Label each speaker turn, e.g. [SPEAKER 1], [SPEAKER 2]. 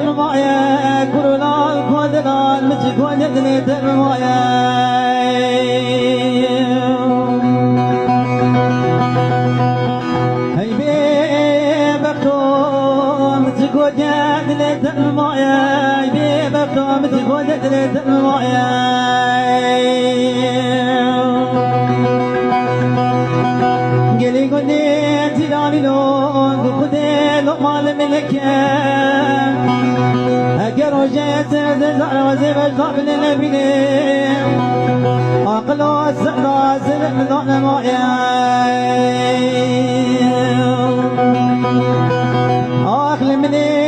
[SPEAKER 1] المايا كلنا الكودنا المتكون دنيت المايا هي بيبكتو متكون دنيت المايا هي بيبكتو متكون دنيت المايا قلي قلي تلامي لون قدي لقمال ملكه أجروجت زرع وزبج قبل البني عقل السعر زرع من ظلمايا أخل مني